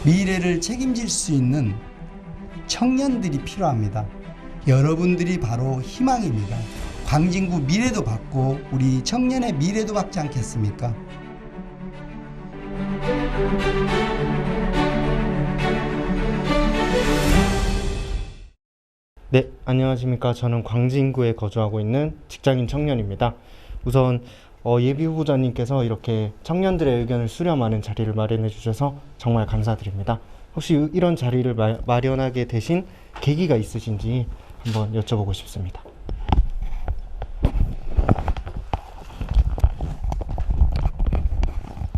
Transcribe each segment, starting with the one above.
미래를 책임질 수 있는 청년들이 필요합니다. 여러분들이 바로 희망입니다. 광진구 미래도 받고 우리 청년의 미래도 받지 않겠습니까? 네, 안녕하십니까. 저는 광진구에 거주하고 있는 직장인 청년입니다. 우선 예비 후보자님께서 이렇게 청년들의 의견을 수렴하는 자리를 마련해 주셔서 정말 감사드립니다. 혹시 이런 자리를 마련하게 되신 계기가 있으신지 한번 여쭤보고 싶습니다.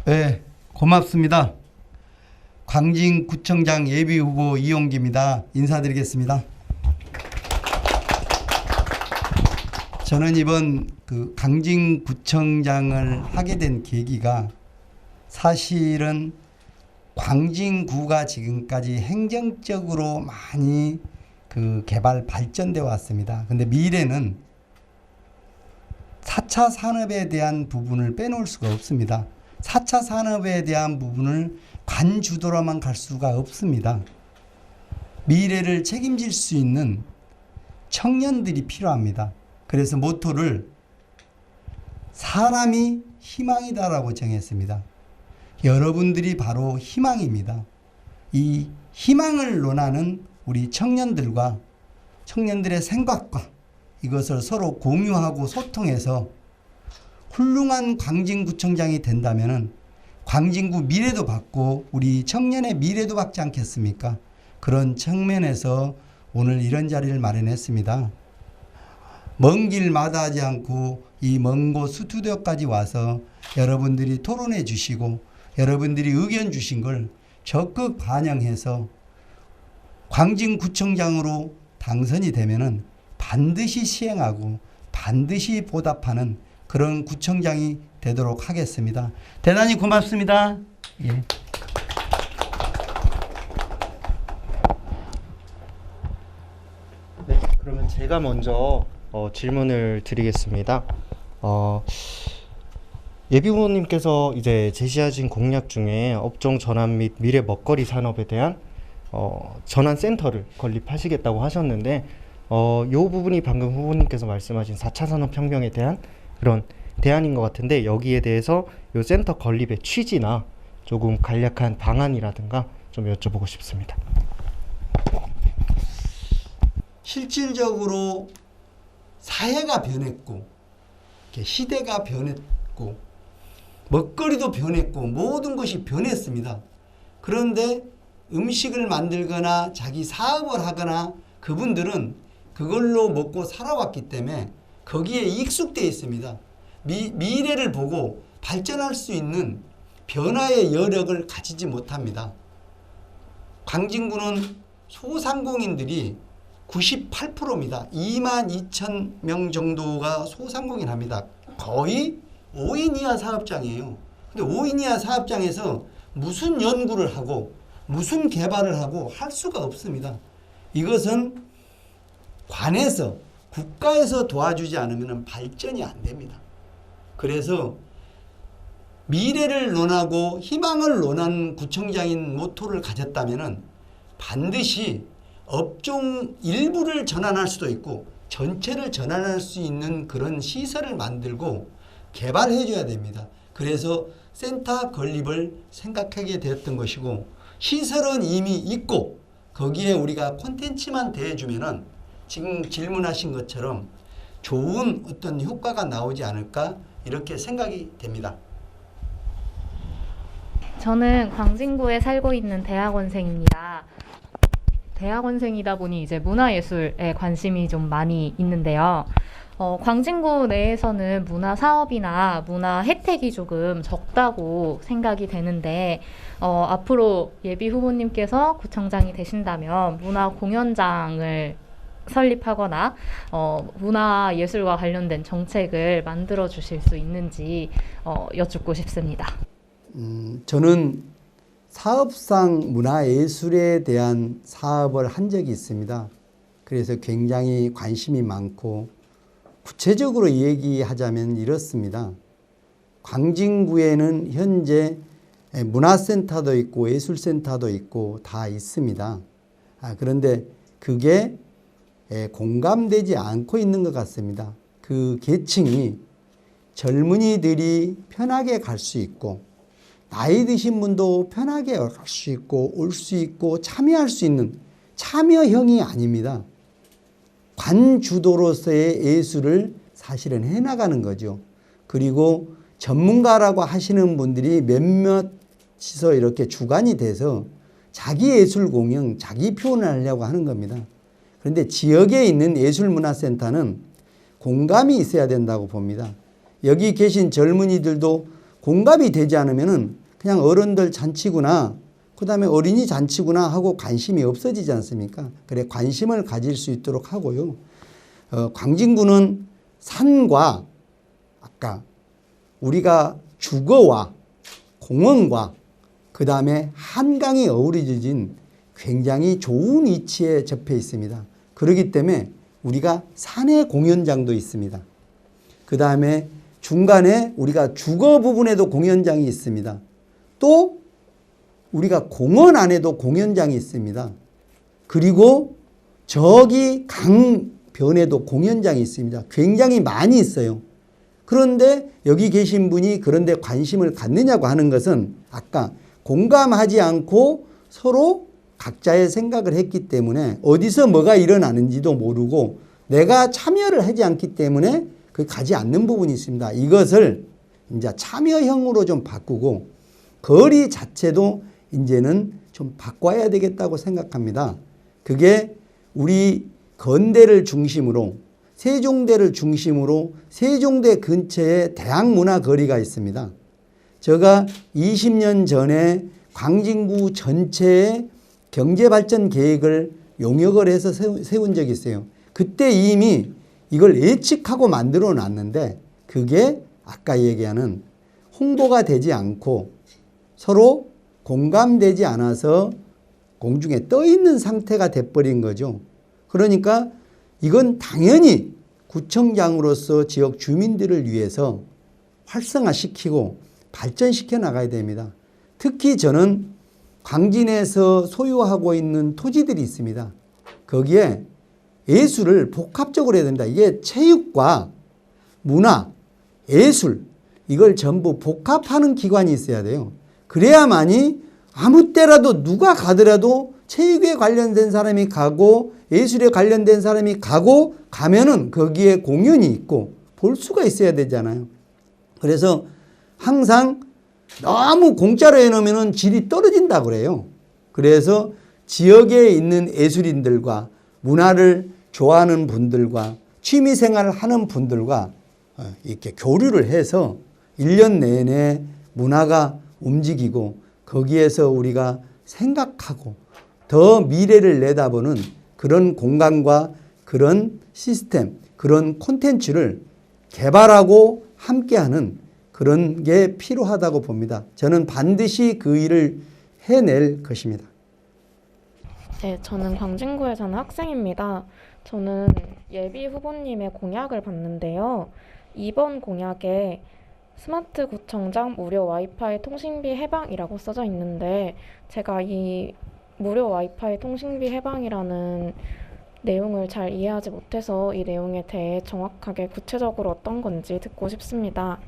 네, 고맙습니다. 광진구청장 예비후보 이용기입니다. 인사드리겠습니다. 저는 이번 광진구청장을 하게 된 계기가 사실은 광진구가 지금까지 행정적으로 많이 개발 발전되어 왔습니다. 근데 미래는 4차 산업에 대한 부분을 빼놓을 수가 없습니다. 4차 산업에 대한 부분을 관주도로만 갈 수가 없습니다. 미래를 책임질 수 있는 청년들이 필요합니다. 그래서 모토를 사람이 희망이다라고 정했습니다. 여러분들이 바로 희망입니다. 이 희망을 논하는 우리 청년들과 청년들의 생각과 이것을 서로 공유하고 소통해서 훌륭한 광진구청장이 된다면 광진구 미래도 받고 우리 청년의 미래도 받지 않겠습니까? 그런 측면에서 오늘 이런 자리를 마련했습니다. 먼 길 마다하지 않고 이 먼 곳 스튜디오까지 와서 여러분들이 토론해 주시고 여러분들이 의견 주신 걸 적극 반영해서 광진구청장으로 당선이 되면은 반드시 시행하고 반드시 보답하는 그런 구청장이 되도록 하겠습니다. 대단히 고맙습니다. 예. 네, 그러면 제가 먼저 질문을 드리겠습니다. 예비 후보님께서 이제 제시하신 공약 중에 업종 전환 및 미래 먹거리 산업에 대한 전환 센터를 건립하시겠다고 하셨는데, 이 부분이 방금 후보님께서 말씀하신 4차 산업혁명에 대한 그런 대안인 것 같은데, 여기에 대해서 이 센터 건립의 취지나 조금 간략한 방안이라든가 좀 여쭤보고 싶습니다. 실질적으로 사회가 변했고 시대가 변했고 먹거리도 변했고 모든 것이 변했습니다. 그런데 음식을 만들거나 자기 사업을 하거나 그분들은 그걸로 먹고 살아왔기 때문에 거기에 익숙되어 있습니다. 미래를 보고 발전할 수 있는 변화의 여력을 가지지 못합니다. 광진구는 소상공인들이 98%입니다. 22,000명 정도가 소상공인 합니다. 거의 5인 이하 사업장이에요. 근데 5인 이하 사업장에서 무슨 연구를 하고 무슨 개발을 하고 할 수가 없습니다. 이것은 관에서 국가에서 도와주지 않으면 발전이 안 됩니다. 그래서 미래를 논하고 희망을 논하는 구청장인 모토를 가졌다면 반드시 업종 일부를 전환할 수도 있고 전체를 전환할 수 있는 그런 시설을 만들고 개발해 줘야 됩니다. 그래서 센터 건립을 생각하게 되었던 것이고, 시설은 이미 있고 거기에 우리가 콘텐츠만 대해주면은 지금 질문하신 것처럼 좋은 어떤 효과가 나오지 않을까 이렇게 생각이 됩니다. 저는 광진구에 살고 있는 대학원생입니다. 대학원생이다 보니 이제 문화예술에 관심이 좀 많이 있는데요. 광진구 내에서는 문화 사업이나 문화 혜택이 조금 적다고 생각이 되는데, 앞으로 예비 후보님께서 구청장이 되신다면 문화 공연장을 설립하거나 문화예술과 관련된 정책을 만들어 주실 수 있는지 여쭙고 싶습니다. 저는 사업상 문화예술에 대한 사업을 한 적이 있습니다. 그래서 굉장히 관심이 많고, 구체적으로 얘기하자면 이렇습니다. 광진구에는 현재 문화센터도 있고 예술센터도 있고 다 있습니다. 그런데 그게 공감되지 않고 있는 것 같습니다. 그 계층이 젊은이들이 편하게 갈 수 있고 나이 드신 분도 편하게 갈 수 있고 올 수 있고 참여할 수 있는 참여형이 아닙니다. 관주도로서의 예술을 사실은 해나가는 거죠. 그리고 전문가라고 하시는 분들이 몇몇이서 이렇게 주관이 돼서 자기 예술 공연, 자기 표현을 하려고 하는 겁니다. 그런데 지역에 있는 예술문화센터는 공감이 있어야 된다고 봅니다. 여기 계신 젊은이들도 공감이 되지 않으면 그냥 어른들 잔치구나, 그 다음에 어린이 잔치구나 하고 관심이 없어지지 않습니까? 그래 관심을 가질 수 있도록 하고요. 광진구는 산과 아까 우리가 주거와 공원과 그 다음에 한강이 어우러진 굉장히 좋은 위치에 접해 있습니다. 그렇기 때문에 우리가 산에 공연장도 있습니다. 그 다음에 중간에 우리가 주거 부분에도 공연장이 있습니다. 또 우리가 공원 안에도 공연장이 있습니다. 그리고 저기 강변에도 공연장이 있습니다. 굉장히 많이 있어요. 그런데 여기 계신 분이 그런데 관심을 갖느냐고 하는 것은 아까 공감하지 않고 서로 각자의 생각을 했기 때문에 어디서 뭐가 일어나는지도 모르고 내가 참여를 하지 않기 때문에 그 가지 않는 부분이 있습니다. 이것을 이제 참여형으로 좀 바꾸고 거리 자체도 이제는 좀 바꿔야 되겠다고 생각합니다. 그게 우리 건대를 중심으로 세종대를 중심으로 세종대 근처에 대학문화거리가 있습니다. 제가 20년 전에 광진구 전체의 경제발전 계획을 용역을 해서 세운 적이 있어요. 그때 이미 이걸 예측하고 만들어 놨는데 그게 아까 얘기하는 홍보가 되지 않고 서로 공감되지 않아서 공중에 떠 있는 상태가 돼버린 거죠. 그러니까 이건 당연히 구청장으로서 지역 주민들을 위해서 활성화시키고 발전시켜 나가야 됩니다. 특히 저는 광진에서 소유하고 있는 토지들이 있습니다. 거기에 예술을 복합적으로 해야 됩니다. 이게 체육과 문화, 예술 이걸 전부 복합하는 기관이 있어야 돼요. 그래야만이 아무 때라도 누가 가더라도 체육에 관련된 사람이 가고 예술에 관련된 사람이 가고 가면은 거기에 공연이 있고 볼 수가 있어야 되잖아요. 그래서 항상 너무 공짜로 해놓으면 질이 떨어진다고 그래요. 그래서 지역에 있는 예술인들과 문화를 좋아하는 분들과 취미생활을 하는 분들과 이렇게 교류를 해서 1년 내내 문화가 움직이고 거기에서 우리가 생각하고 더 미래를 내다보는 그런 공간과 그런 시스템, 그런 콘텐츠를 개발하고 함께하는 그런 게 필요하다고 봅니다. 저는 반드시 그 일을 해낼 것입니다. 네, 저는 광진구에 사는 학생입니다. 저는 예비 후보님의 공약을 봤는데요. 이번 공약에 스마트 구청장 무료 와이파이 통신비 해방이라고 써져 있는데 제가 이 무료 와이파이 통신비 해방이라는 내용을 잘 이해하지 못해서 이 내용에 대해 정확하게 구체적으로 어떤 건지 듣고 싶습니다.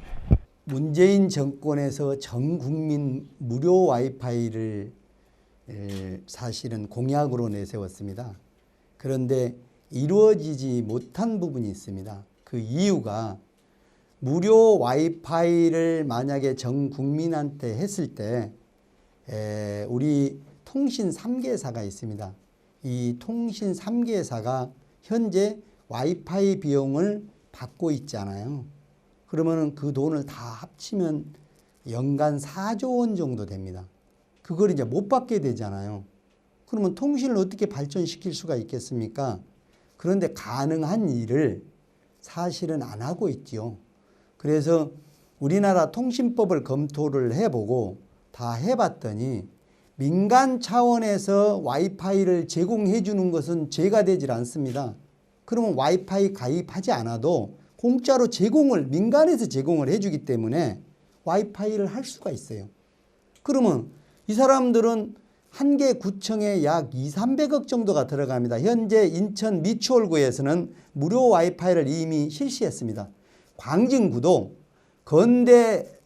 문재인 정권에서 전 국민 무료 와이파이를 사실은 공약으로 내세웠습니다. 그런데 이루어지지 못한 부분이 있습니다. 그 이유가 무료 와이파이를 만약에 전 국민한테 했을 때 우리 통신 3개사가 있습니다. 이 통신 3개사가 현재 와이파이 비용을 받고 있잖아요. 그러면 그 돈을 다 합치면 연간 4조 원 정도 됩니다. 그걸 이제 못 받게 되잖아요. 그러면 통신을 어떻게 발전시킬 수가 있겠습니까? 그런데 가능한 일을 사실은 안 하고 있지요. 그래서 우리나라 통신법을 검토를 해보고 다 해봤더니 민간 차원에서 와이파이를 제공해 주는 것은 죄가 되질 않습니다. 그러면 와이파이 가입하지 않아도 공짜로 민간에서 제공을 해주기 때문에 와이파이를 할 수가 있어요. 그러면 이 사람들은 한 개 구청에 약 200~300억 정도가 들어갑니다. 현재 인천 미추홀구에서는 무료 와이파이를 이미 실시했습니다. 광진구도 건대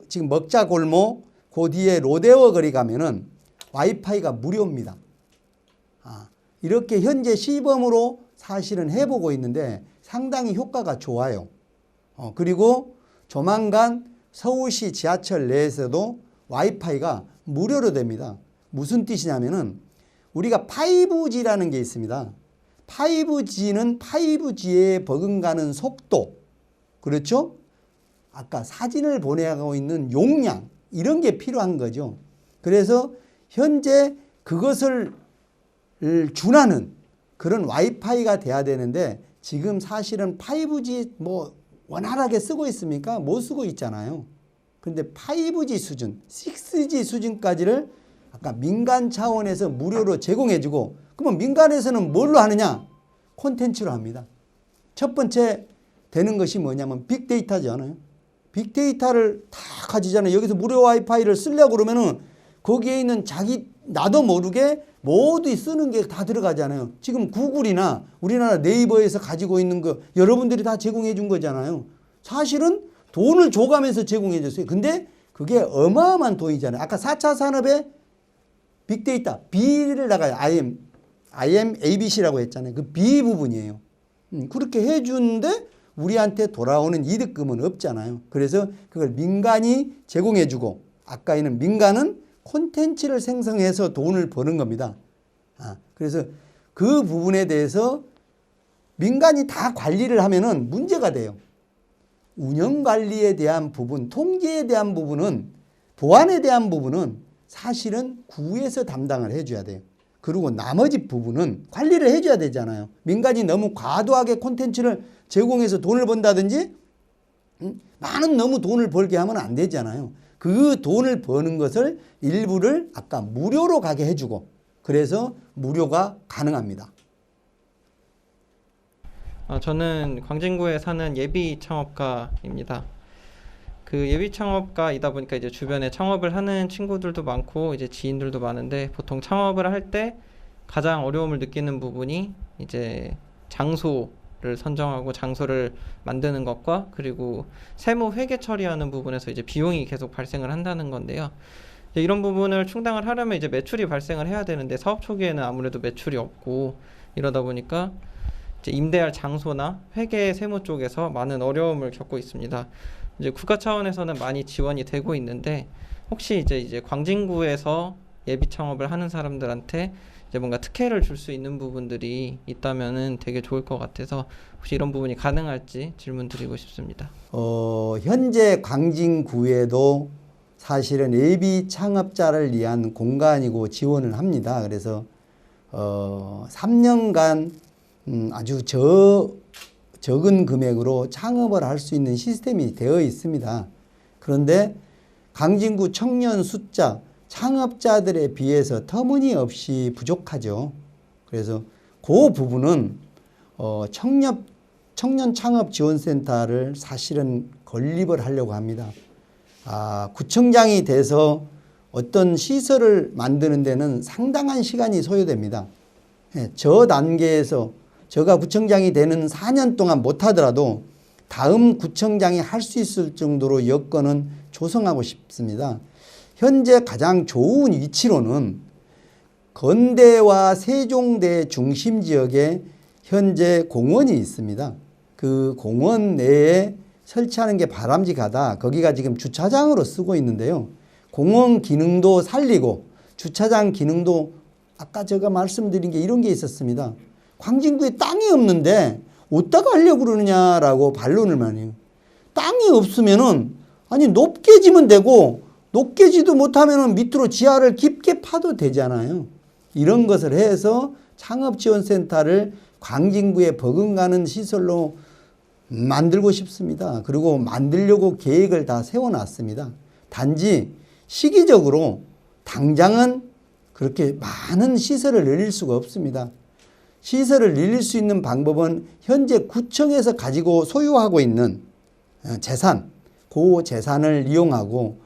지금 먹자골목 그 뒤에 로데오 거리 가면은 와이파이가 무료입니다. 이렇게 현재 시범으로 사실은 해보고 있는데 상당히 효과가 좋아요. 그리고 조만간 서울시 지하철 내에서도 와이파이가 무료로 됩니다. 무슨 뜻이냐면은 우리가 5G라는 게 있습니다. 5G는 5G에 버금가는 속도, 그렇죠? 아까 사진을 보내고 있는 용량, 이런 게 필요한 거죠. 그래서 현재 그것을 준하는 그런 와이파이가 돼야 되는데 지금 사실은 5G 뭐 원활하게 쓰고 있습니까? 못 쓰고 있잖아요. 그런데 5G 수준, 6G 수준까지를 아까 민간 차원에서 무료로 제공해주고, 그러면 민간에서는 뭘로 하느냐? 콘텐츠로 합니다. 첫 번째 되는 것이 뭐냐면 빅데이터잖아요. 빅데이터를 다 가지잖아요. 여기서 무료 와이파이를 쓰려고 그러면은 거기에 있는 나도 모르게 모두 쓰는 게 다 들어가잖아요. 지금 구글이나 우리나라 네이버에서 가지고 있는 거 여러분들이 다 제공해 준 거잖아요. 사실은 돈을 줘가면서 제공해 줬어요. 근데 그게 어마어마한 돈이잖아요. 아까 4차 산업의 빅데이터, B를 나가요. IM ABC라고 했잖아요. 그 B 부분이에요. 그렇게 해주는데 우리한테 돌아오는 이득금은 없잖아요. 그래서 그걸 민간이 제공해주고, 아까에는 민간은 콘텐츠를 생성해서 돈을 버는 겁니다. 그래서 그 부분에 대해서 민간이 다 관리를 하면은 문제가 돼요. 운영관리에 대한 부분, 통제에 대한 부분은, 보안에 대한 부분은 사실은 구에서 담당을 해줘야 돼요. 그리고 나머지 부분은 관리를 해줘야 되잖아요. 민간이 너무 과도하게 콘텐츠를 제공해서 돈을 번다든지 많은 너무 돈을 벌게 하면 안 되잖아요. 그 돈을 버는 것을 일부를 아까 무료로 가게 해주고, 그래서 무료가 가능합니다. 저는 광진구에 사는 예비 창업가입니다. 그 예비 창업가이다 보니까 이제 주변에 창업을 하는 친구들도 많고 이제 지인들도 많은데, 보통 창업을 할 때 가장 어려움을 느끼는 부분이 이제 장소를 선정하고 장소를 만드는 것과, 그리고 세무 회계 처리하는 부분에서 이제 비용이 계속 발생을 한다는 건데요. 이제 이런 부분을 충당을 하려면 이제 매출이 발생을 해야 되는데, 사업 초기에는 아무래도 매출이 없고 이러다 보니까 이제 임대할 장소나 회계 세무 쪽에서 많은 어려움을 겪고 있습니다. 이제 국가 차원에서는 많이 지원이 되고 있는데, 혹시 이제 광진구에서 예비 창업을 하는 사람들한테 이제 뭔가 특혜를 줄 수 있는 부분들이 있다면은 되게 좋을 것 같아서 혹시 이런 부분이 가능할지 질문 드리고 싶습니다. 현재 광진구에도 사실은 예비 창업자를 위한 공간이고 지원을 합니다. 그래서 3년간 아주 적은 금액으로 창업을 할 수 있는 시스템이 되어 있습니다. 그런데 광진구 청년 숫자, 창업자들에 비해서 터무니없이 부족하죠. 그래서 그 부분은 청년 창업 지원센터를 사실은 건립을 하려고 합니다. 구청장이 돼서 어떤 시설을 만드는 데는 상당한 시간이 소요됩니다. 저 단계에서 제가 구청장이 되는 4년 동안 못하더라도 다음 구청장이 할 수 있을 정도로 여건은 조성하고 싶습니다. 현재 가장 좋은 위치로는 건대와 세종대 중심 지역에 현재 공원이 있습니다. 그 공원 내에 설치하는 게 바람직하다. 거기가 지금 주차장으로 쓰고 있는데요. 공원 기능도 살리고 주차장 기능도, 아까 제가 말씀드린 게 이런 게 있었습니다. 광진구에 땅이 없는데 어디다가 하려고 그러느냐라고 반론을 많이 해요. 땅이 없으면은 높게 지면 되고, 높게 지도 못하면은 밑으로 지하를 깊게 파도 되잖아요. 이런 것을 해서 창업지원센터를 광진구에 버금가는 시설로 만들고 싶습니다. 그리고 만들려고 계획을 다 세워놨습니다. 단지 시기적으로 당장은 그렇게 많은 시설을 늘릴 수가 없습니다. 시설을 늘릴 수 있는 방법은 현재 구청에서 가지고 소유하고 있는 재산, 그 재산을 이용하고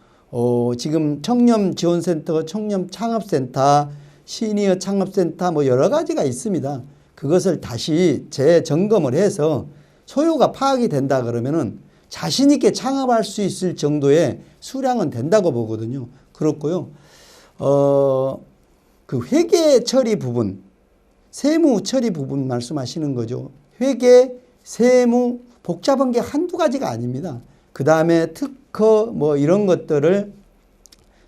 지금 청년 지원센터, 청년 창업센터, 시니어 창업센터 뭐 여러 가지가 있습니다. 그것을 다시 재점검을 해서 소요가 파악이 된다 그러면은 자신 있게 창업할 수 있을 정도의 수량은 된다고 보거든요. 그렇고요. 그 회계 처리 부분, 세무 처리 부분 말씀하시는 거죠. 회계, 세무, 복잡한 게 한두 가지가 아닙니다. 그 다음에 특허 뭐 이런 것들을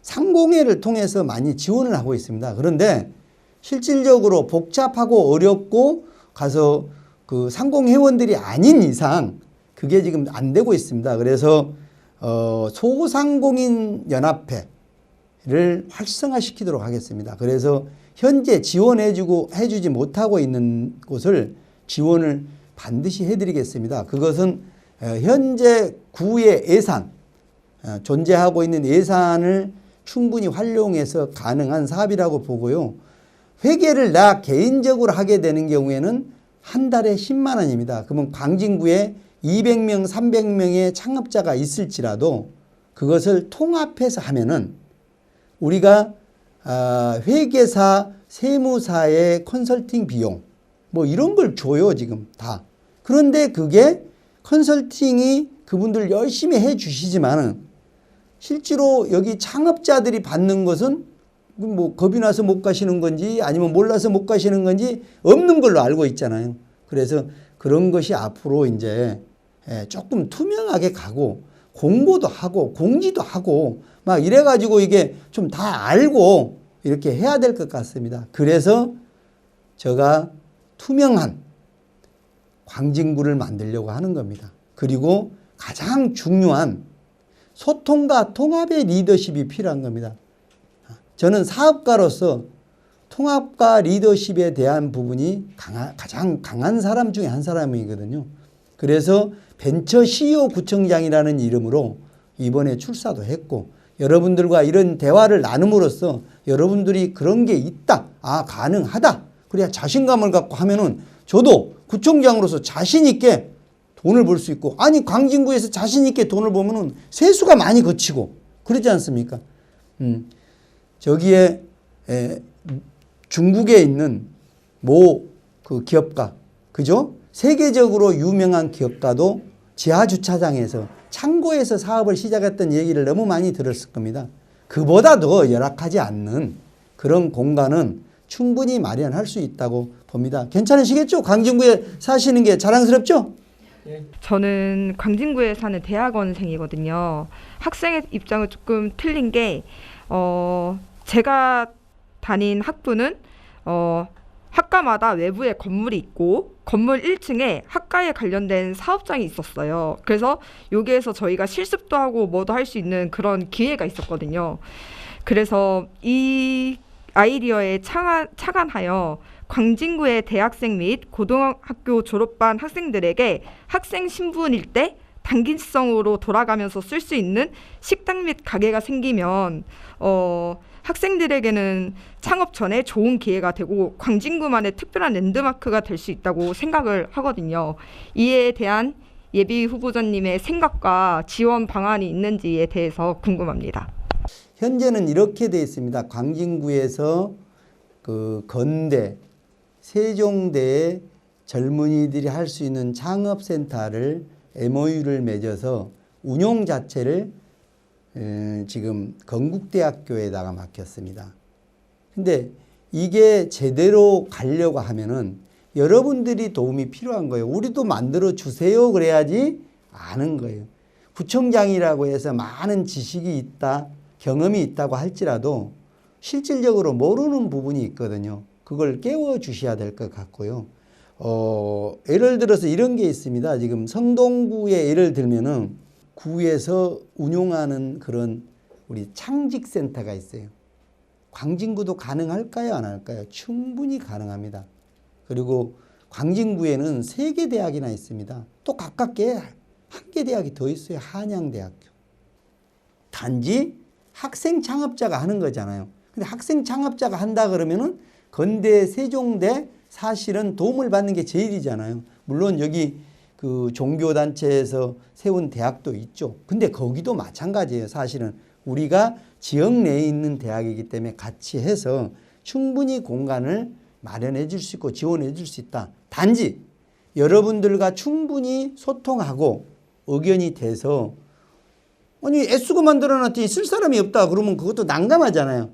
상공회를 통해서 많이 지원을 하고 있습니다. 그런데 실질적으로 복잡하고 어렵고 가서 그 상공회원들이 아닌 이상 그게 지금 안 되고 있습니다. 그래서 소상공인 연합회를 활성화시키도록 하겠습니다. 그래서 현재 해주지 못하고 있는 곳을 지원을 반드시 해드리겠습니다. 그것은 현재 구의 예산, 존재하고 있는 예산을 충분히 활용해서 가능한 사업이라고 보고요. 회계를 나 개인적으로 하게 되는 경우에는 한 달에 10만 원입니다. 그러면 광진구에 200명, 300명의 창업자가 있을지라도 그것을 통합해서 하면은 우리가 회계사, 세무사의 컨설팅 비용 뭐 이런 걸 줘요, 지금 다. 그런데 그게 컨설팅이 그분들 열심히 해 주시지만은 실제로 여기 창업자들이 받는 것은 뭐 겁이 나서 못 가시는 건지 아니면 몰라서 못 가시는 건지 없는 걸로 알고 있잖아요. 그래서 그런 것이 앞으로 이제 조금 투명하게 가고 공고도 하고 공지도 하고 막 이래가지고 이게 좀 다 알고 이렇게 해야 될 것 같습니다. 그래서 제가 투명한 광진구를 만들려고 하는 겁니다. 그리고 가장 중요한 소통과 통합의 리더십이 필요한 겁니다. 저는 사업가로서 통합과 리더십에 대한 부분이 가장 강한 사람 중에 한 사람이거든요. 그래서 벤처 CEO 구청장이라는 이름으로 이번에 출사도 했고 여러분들과 이런 대화를 나눔으로써 여러분들이 그런 게 있다. 가능하다. 그래야 자신감을 갖고 하면은 저도 구청장으로서 자신 있게 돈을 벌 수 있고 아니 광진구에서 자신 있게 돈을 벌면은 세수가 많이 거치고 그러지 않습니까? 저기에 중국에 있는 모 그 기업가 그죠? 세계적으로 유명한 기업가도 지하 주차장에서 창고에서 사업을 시작했던 얘기를 너무 많이 들었을 겁니다. 그보다 더 열악하지 않는 그런 공간은 충분히 마련할 수 있다고 봅니다. 괜찮으시겠죠? 광진구에 사시는 게 자랑스럽죠? 저는 광진구에 사는 대학원생이거든요. 학생의 입장은 조금 틀린 게 제가 다닌 학부는 학과마다 외부에 건물이 있고 건물 1층에 학과에 관련된 사업장이 있었어요. 그래서 여기에서 저희가 실습도 하고 뭐도 할 수 있는 그런 기회가 있었거든요. 그래서 이 아이디어에 착안하여 광진구의 대학생 및 고등학교 졸업반 학생들에게 학생 신분일 때 단기성으로 돌아가면서 쓸 수 있는 식당 및 가게가 생기면 학생들에게는 창업 전에 좋은 기회가 되고 광진구만의 특별한 랜드마크가 될 수 있다고 생각을 하거든요. 이에 대한 예비 후보자님의 생각과 지원 방안이 있는지에 대해서 궁금합니다. 현재는 이렇게 되어 있습니다. 광진구에서 그 건대, 세종대의 젊은이들이 할 수 있는 창업센터를 MOU를 맺어서 운용 자체를 지금 건국대학교에다가 맡겼습니다. 근데 이게 제대로 가려고 하면은 여러분들이 도움이 필요한 거예요. 우리도 만들어 주세요. 그래야지 아는 거예요. 구청장이라고 해서 많은 지식이 있다, 경험이 있다고 할지라도 실질적으로 모르는 부분이 있거든요. 그걸 깨워 주셔야 될 것 같고요. 예를 들어서 이런 게 있습니다. 지금 성동구에 예를 들면은 구에서 운용하는 그런 우리 창직센터가 있어요. 광진구도 가능할까요? 안 할까요? 충분히 가능합니다. 그리고 광진구에는 3개 대학이나 있습니다. 또 가깝게 한 개 대학이 더 있어요. 한양대학교. 단지 학생 창업자가 하는 거잖아요. 근데 학생 창업자가 한다 그러면은 건대, 세종대 사실은 도움을 받는 게 제일이잖아요. 물론 여기 그 종교단체에서 세운 대학도 있죠. 근데 거기도 마찬가지예요. 사실은 우리가 지역 내에 있는 대학이기 때문에 같이 해서 충분히 공간을 마련해 줄 수 있고 지원해 줄 수 있다. 단지 여러분들과 충분히 소통하고 의견이 돼서 아니 애쓰고 만들어놨더니 쓸 사람이 없다 그러면 그것도 난감하잖아요.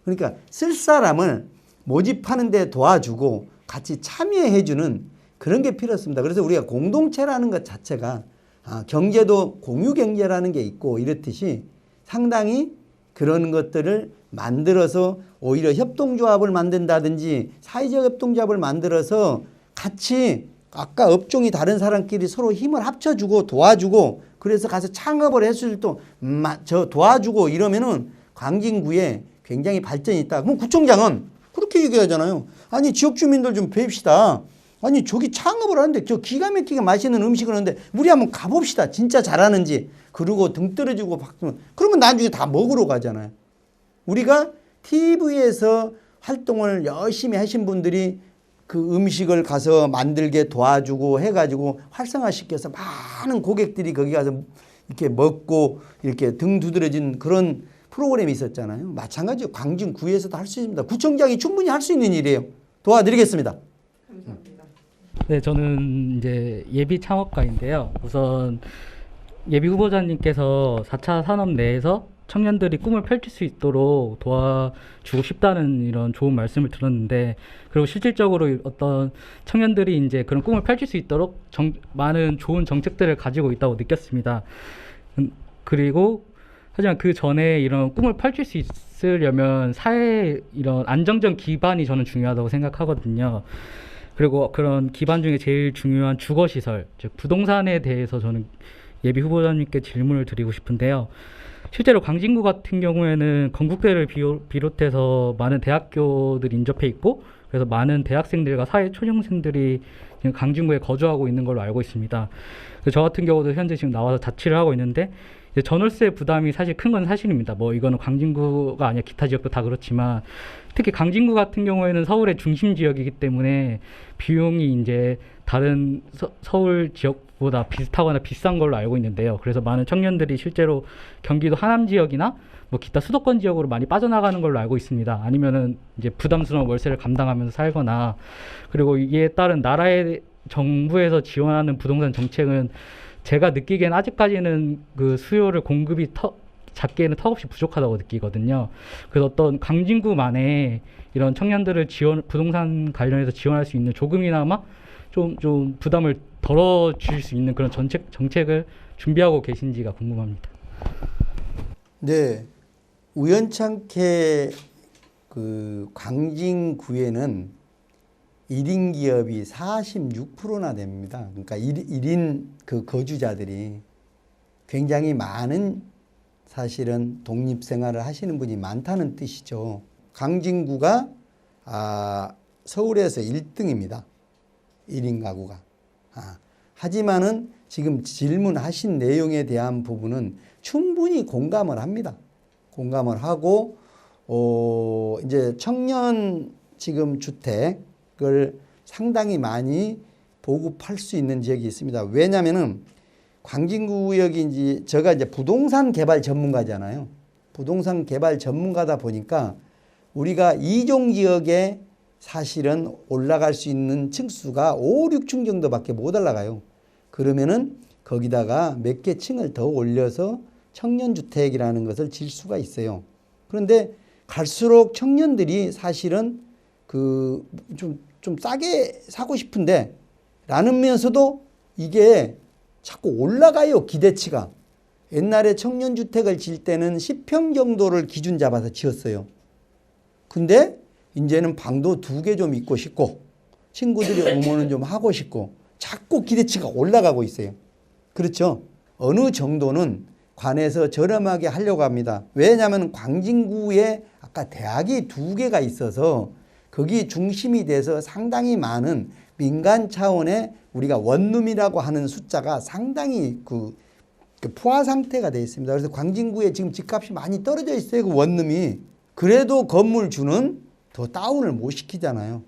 그러니까 쓸 사람을 모집하는 데 도와주고 같이 참여해 주는 그런 게 필요했습니다. 그래서 우리가 공동체라는 것 자체가 경제도 공유 경제라는 게 있고 이렇듯이 상당히 그런 것들을 만들어서 오히려 협동조합을 만든다든지 사회적 협동조합을 만들어서 같이 아까 업종이 다른 사람끼리 서로 힘을 합쳐주고 도와주고 그래서 가서 창업을 했을 때 저 도와주고 이러면은 광진구에 굉장히 발전이 있다. 그럼 구청장은 그렇게 얘기하잖아요. 아니 지역 주민들 좀 뵙시다. 아니 저기 창업을 하는데 저 기가 막히게 맛있는 음식을 하는데 우리 한번 가봅시다. 진짜 잘하는지. 그러고 등 떨어지고 박수. 그러면 나중에 다 먹으러 가잖아요. 우리가 TV에서 활동을 열심히 하신 분들이 그 음식을 가서 만들게 도와주고 해가지고 활성화시켜서 많은 고객들이 거기 가서 이렇게 먹고 이렇게 등 두드러진 그런 프로그램이 있었잖아요. 마찬가지로 광진구에서도 할 수 있습니다. 구청장이 충분히 할 수 있는 일이에요. 도와드리겠습니다. 네, 저는 이제 예비 창업가인데요. 우선 예비 후보자님께서 4차 산업 내에서 청년들이 꿈을 펼칠 수 있도록 도와주고 싶다는 이런 좋은 말씀을 들었는데, 그리고 실질적으로 어떤 청년들이 이제 그런 꿈을 펼칠 수 있도록 많은 좋은 정책들을 가지고 있다고 느꼈습니다. 그리고 하지만 그 전에 이런 꿈을 펼칠 수 있으려면 사회의 이런 안정적 기반이 저는 중요하다고 생각하거든요. 그리고 그런 기반 중에 제일 중요한 주거시설, 즉 부동산에 대해서 저는 예비 후보자님께 질문을 드리고 싶은데요. 실제로 광진구 같은 경우에는 건국대를 비롯해서 많은 대학교들이 인접해 있고, 그래서 많은 대학생들과 사회 초년생들이 지금 광진구에 거주하고 있는 걸로 알고 있습니다. 저 같은 경우도 현재 지금 나와서 자취를 하고 있는데, 이제 전월세 부담이 사실 큰 건 사실입니다. 뭐 이거는 광진구가 아니라 기타 지역도 다 그렇지만, 특히 광진구 같은 경우에는 서울의 중심 지역이기 때문에 비용이 이제 다른 서울 지역보다 비슷하거나 비싼 걸로 알고 있는데요. 그래서 많은 청년들이 실제로 경기도 하남 지역이나 뭐 기타 수도권 지역으로 많이 빠져나가는 걸로 알고 있습니다. 아니면은 이제 부담스러운 월세를 감당하면서 살거나, 그리고 이에 따른 나라의 정부에서 지원하는 부동산 정책은 제가 느끼기엔 아직까지는 그 수요를 공급이 작게는 턱없이 부족하다고 느끼거든요. 그래서 어떤 광진구만의 이런 청년들을 부동산 관련해서 지원할 수 있는 조금이나마 좀 부담을 덜어줄 수 있는 그런 정책을 준비하고 계신지가 궁금합니다. 네, 우연찮게 그 광진구에는 1인 기업이 46%나 됩니다. 그러니까 1인 그 거주자들이 굉장히 많은 사실은 독립생활을 하시는 분이 많다는 뜻이죠. 광진구가 서울에서 1등입니다. 1인 가구가. 하지만은 지금 질문하신 내용에 대한 부분은 충분히 공감을 합니다. 공감을 하고 이제 청년 지금 주택을 상당히 많이 보급할 수 있는 지역이 있습니다. 왜냐하면은 광진구역이 이제 제가 이제 부동산 개발 전문가잖아요. 부동산 개발 전문가다 보니까 우리가 2종 지역에 사실은 올라갈 수 있는 층수가 5, 6층 정도밖에 못 올라가요. 그러면은 거기다가 몇 개 층을 더 올려서 청년주택이라는 것을 질 수가 있어요. 그런데 갈수록 청년들이 사실은 그 좀 싸게 사고 싶은데 라면서도 이게 자꾸 올라가요, 기대치가. 옛날에 청년주택을 질 때는 10평 정도를 기준 잡아서 지었어요. 근데 이제는 방도 2개 좀 있고 싶고 친구들이 오면은 좀 하고 싶고 자꾸 기대치가 올라가고 있어요. 그렇죠? 어느 정도는 관에서 저렴하게 하려고 합니다. 왜냐하면 광진구에 아까 대학이 2개가 있어서 거기 중심이 돼서 상당히 많은 민간 차원의 우리가 원룸이라고 하는 숫자가 상당히 그 포화 상태가 되어 있습니다. 그래서 광진구에 지금 집값이 많이 떨어져 있어요. 그 원룸이. 그래도 건물주는 더 다운을 못 시키잖아요.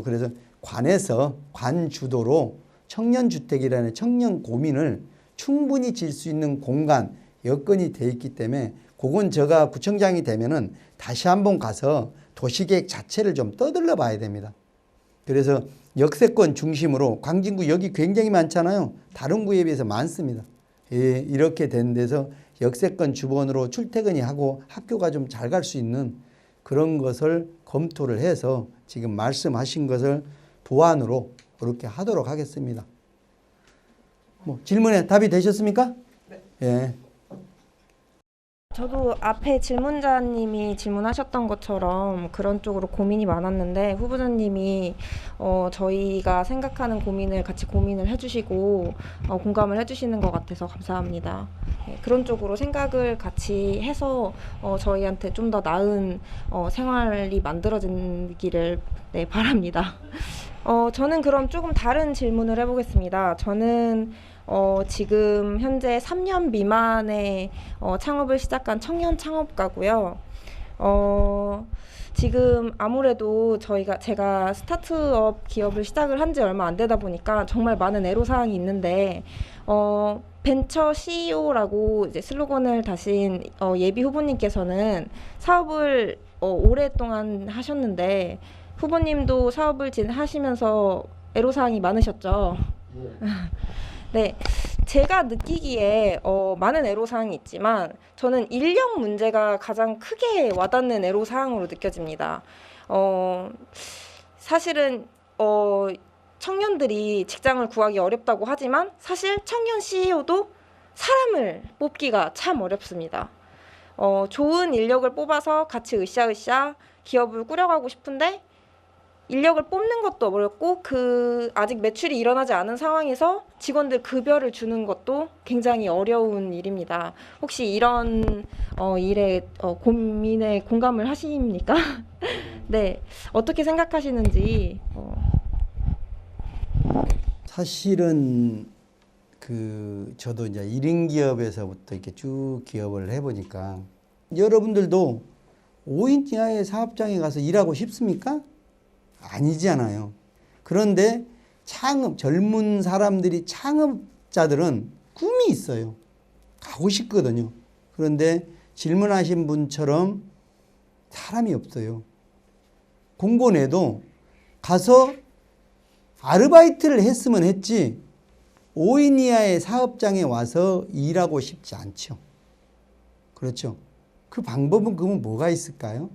그래서 관에서 관 주도로 청년주택이라는 청년 고민을 충분히 질 수 있는 공간, 여건이 돼 있기 때문에 그건 제가 구청장이 되면은 다시 한번 가서 도시계획 자체를 좀 떠들러 봐야 됩니다. 그래서 역세권 중심으로 광진구 여기 굉장히 많잖아요. 다른 구에 비해서 많습니다. 예, 이렇게 된 데서 역세권 주변으로 출퇴근이 하고 학교가 좀 잘 갈 수 있는 그런 것을 검토를 해서 지금 말씀하신 것을 보완으로 그렇게 하도록 하겠습니다. 뭐 질문에 답이 되셨습니까? 네. 예. 저도 앞에 질문자님이 질문하셨던 것처럼 그런 쪽으로 고민이 많았는데 후보자님이 저희가 생각하는 고민을 같이 고민을 해주시고 공감을 해주시는 것 같아서 감사합니다. 네, 그런 쪽으로 생각을 같이 해서 저희한테 좀 더 나은 생활이 만들어지기를 네, 바랍니다. 저는 그럼 조금 다른 질문을 해보겠습니다. 저는 지금 현재 3년 미만의 창업을 시작한 청년 창업가고요. 지금 아무래도 제가 스타트업 기업을 시작을 한 지 얼마 안 되다 보니까 정말 많은 애로사항이 있는데 벤처 CEO라고 이제 슬로건을 다신 예비 후보님께서는 사업을 오랫동안 하셨는데 후보님도 사업을 하시면서 애로사항이 많으셨죠? 네, 제가 느끼기에 많은 애로사항이 있지만 저는 인력 문제가 가장 크게 와닿는 애로사항으로 느껴집니다. 사실은 청년들이 직장을 구하기 어렵다고 하지만 사실 청년 CEO도 사람을 뽑기가 참 어렵습니다. 좋은 인력을 뽑아서 같이 으쌰으쌰 기업을 꾸려가고 싶은데 인력을 뽑는 것도 어렵고 아직 매출이 일어나지 않은 상황에서 직원들 급여를 주는 것도 굉장히 어려운 일입니다. 혹시 이런 일에 고민에 공감을 하십니까? 네, 어떻게 생각하시는지. 사실은 저도 이제 1인 기업에서부터 이렇게 쭉 기업을 해보니까 여러분들도 5인 이하의 사업장에 가서 일하고 싶습니까? 아니잖아요. 그런데 젊은 사람들이 창업자들은 꿈이 있어요. 가고 싶거든요. 그런데 질문하신 분처럼 사람이 없어요. 공고 내도 가서 아르바이트를 했으면 했지 5인 이하의 사업장에 와서 일하고 싶지 않죠. 그렇죠. 그 방법은 그러면 뭐가 있을까요?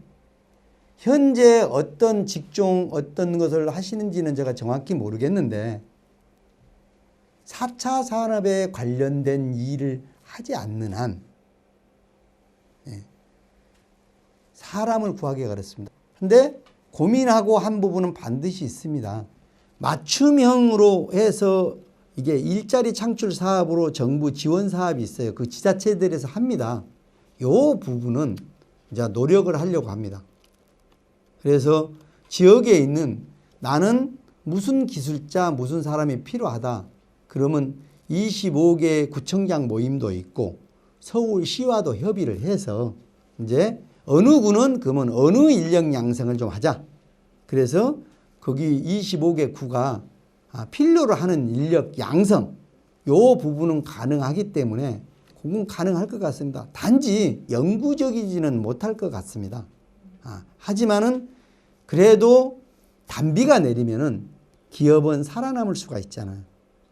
현재 어떤 직종, 어떤 것을 하시는지는 제가 정확히 모르겠는데 4차 산업에 관련된 일을 하지 않는 한 사람을 구하기가 어렵습니다. 그런데 고민하고 한 부분은 반드시 있습니다. 맞춤형으로 해서 이게 일자리 창출 사업으로 정부 지원 사업이 있어요. 그 지자체들에서 합니다. 이 부분은 이제 노력을 하려고 합니다. 그래서 지역에 있는 나는 무슨 기술자, 무슨 사람이 필요하다. 그러면 25개 구청장 모임도 있고 서울시와도 협의를 해서 이제 어느 구는 그러면 어느 인력 양성을 좀 하자. 그래서 거기 25개 구가 필요로 하는 인력 양성 요 부분은 가능하기 때문에 그건 가능할 것 같습니다. 단지 영구적이지는 못할 것 같습니다. 하지만은 그래도 단비가 내리면은 기업은 살아남을 수가 있잖아요.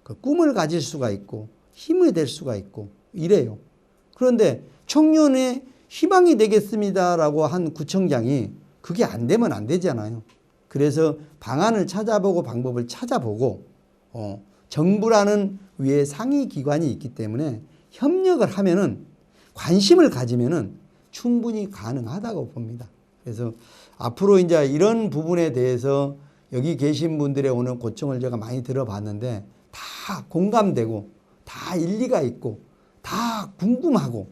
그 꿈을 가질 수가 있고 힘이 될 수가 있고 이래요. 그런데 청년의 희망이 되겠습니다라고 한 구청장이 그게 안 되면 안 되잖아요. 그래서 방안을 찾아보고 방법을 찾아보고 정부라는 위에 상위 기관이 있기 때문에 협력을 하면은 관심을 가지면은 충분히 가능하다고 봅니다. 그래서 앞으로 이제 이런 부분에 대해서 여기 계신 분들의 오늘 고청을 제가 많이 들어봤는데 다 공감되고 다 일리가 있고 다 궁금하고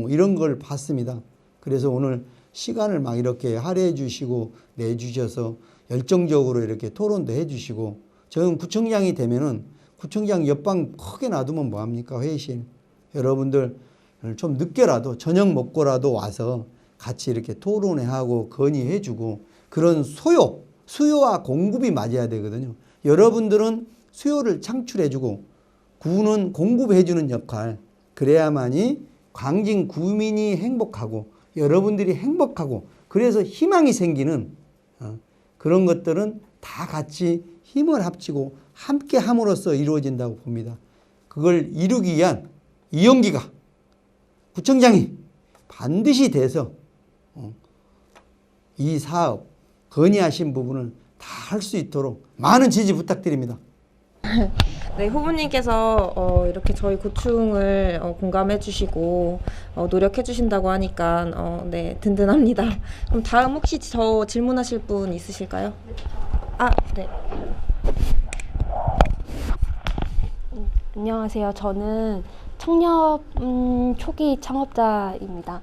이런 걸 봤습니다. 그래서 오늘 시간을 막 이렇게 할애해 주시고 내주셔서 열정적으로 이렇게 토론도 해 주시고 저는 구청장이 되면은 구청장 옆방 크게 놔두면 뭐합니까? 회의실. 여러분들 좀 늦게라도 저녁 먹고라도 와서 같이 이렇게 토론회 하고 건의해 주고 그런 수요와 공급이 맞아야 되거든요. 여러분들은 수요를 창출해 주고 구는 공급해 주는 역할 그래야만이 광진 구민이 행복하고 여러분들이 행복하고 그래서 희망이 생기는 그런 것들은 다 같이 힘을 합치고 함께 함으로써 이루어진다고 봅니다. 그걸 이루기 위한 이용기가 구청장이 반드시 돼서 이 사업 건의하신 부분을 다 할 수 있도록 많은 지지 부탁드립니다. 네, 후보님께서 이렇게 저희 고충을 공감해 주시고 노력해 주신다고 하니까 네, 든든합니다. 그럼 다음 혹시 저 질문하실 분 있으실까요? 아, 네. 안녕하세요. 저는 청년 초기 창업자입니다.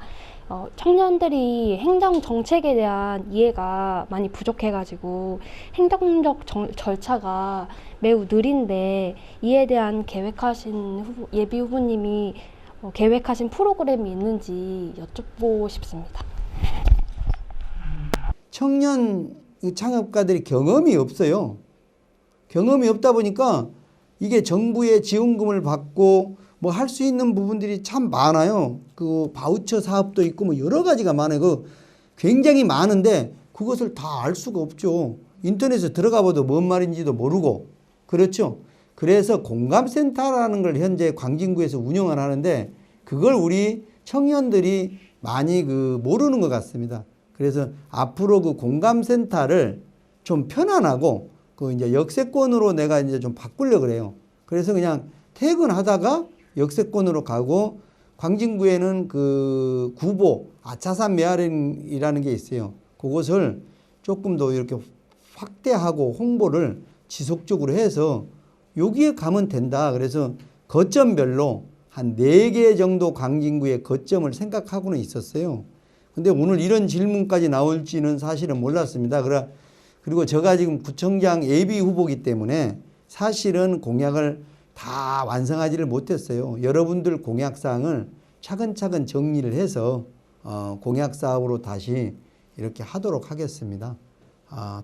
청년들이 행정 정책에 대한 이해가 많이 부족해가지고 행정적 절차가 매우 느린데 이에 대한 예비 후보님이 계획하신 프로그램이 있는지 여쭙고 싶습니다. 청년 창업가들이 경험이 없어요. 경험이 없다 보니까 이게 정부의 지원금을 받고 뭐 할 수 있는 부분들이 참 많아요. 그 바우처 사업도 있고 뭐 여러 가지가 많아요. 그 굉장히 많은데 그것을 다 알 수가 없죠. 인터넷에 들어가 봐도 뭔 말인지도 모르고 그렇죠. 그래서 공감센터라는 걸 현재 광진구에서 운영을 하는데 그걸 우리 청년들이 많이 모르는 것 같습니다. 그래서 앞으로 그 공감센터를 좀 편안하고 그 이제 역세권으로 내가 이제 좀 바꾸려고 그래요. 그래서 그냥 퇴근하다가 역세권으로 가고 광진구에는 그 구보 아차산 메아린이라는 게 있어요. 그것을 조금 더 이렇게 확대하고 홍보를 지속적으로 해서 여기에 가면 된다. 그래서 거점별로 한 4개 정도 광진구의 거점을 생각하고는 있었어요. 근데 오늘 이런 질문까지 나올지는 사실은 몰랐습니다. 그리고 제가 지금 구청장 예비 후보이기 때문에 사실은 공약을 다 완성하지를 못했어요. 여러분들 공약사항을 차근차근 정리를 해서 공약사업으로 다시 이렇게 하도록 하겠습니다.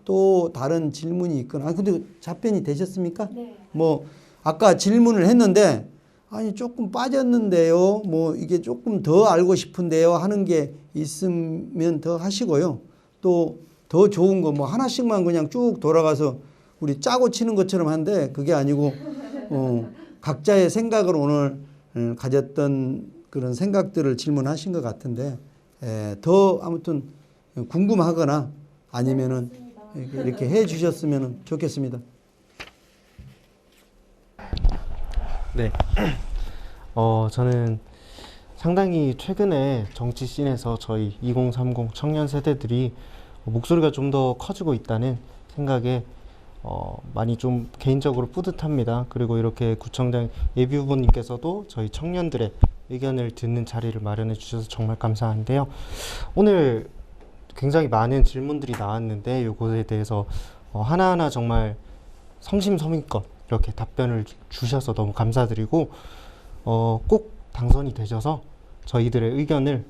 또 다른 질문이 있거나 근데 답변이 되셨습니까? 네. 뭐 아까 질문을 했는데 아니 조금 빠졌는데요. 뭐 이게 조금 더 알고 싶은데요 하는 게 있으면 더 하시고요. 또 더 좋은 거 뭐 하나씩만 그냥 쭉 돌아가서 우리 짜고 치는 것처럼 한데 그게 아니고 각자의 생각을 오늘 가졌던 그런 생각들을 질문하신 것 같은데 더 아무튼 궁금하거나 아니면은 이렇게 해 주셨으면 좋겠습니다. 네. 저는 상당히 최근에 정치 씬에서 저희 2030 청년 세대들이 목소리가 좀 더 커지고 있다는 생각에 많이 좀 개인적으로 뿌듯합니다. 그리고 이렇게 구청장 예비 후보님께서도 저희 청년들의 의견을 듣는 자리를 마련해 주셔서 정말 감사한데요. 오늘 굉장히 많은 질문들이 나왔는데 이것에 대해서 하나하나 정말 성심성의껏 이렇게 답변을 주셔서 너무 감사드리고 꼭 당선이 되셔서 저희들의 의견을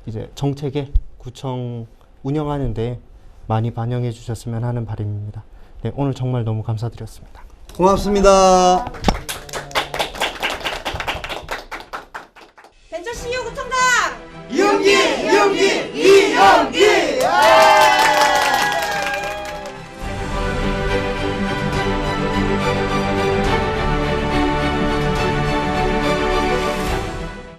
이제 정책에 구청 운영하는데 많이 반영해 주셨으면 하는 바람입니다. 네, 오늘 정말 너무 감사드렸습니다. 고맙습니다. 벤처 CEO 구청장 이용기!